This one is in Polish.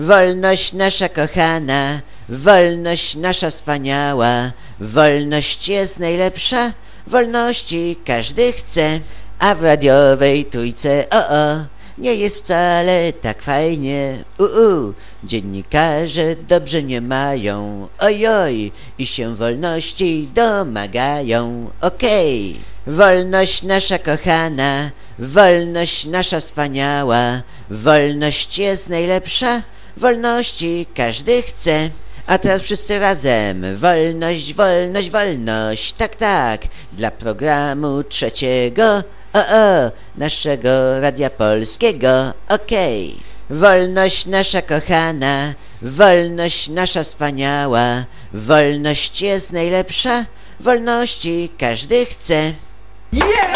Wolność nasza kochana, wolność nasza wspaniała, wolność jest najlepsza, wolności każdy chce, a w radiowej trójce nie jest wcale tak fajnie. Dziennikarze dobrze nie mają, ojoj, i się wolności domagają, okej. Wolność nasza kochana, wolność nasza wspaniała, wolność jest najlepsza, wolności każdy chce. A teraz wszyscy razem, wolność, wolność, wolność, tak, tak, dla programu trzeciego, naszego Radia Polskiego, okej. Wolność nasza kochana, wolność nasza wspaniała, wolność jest najlepsza, wolności każdy chce. Yeah!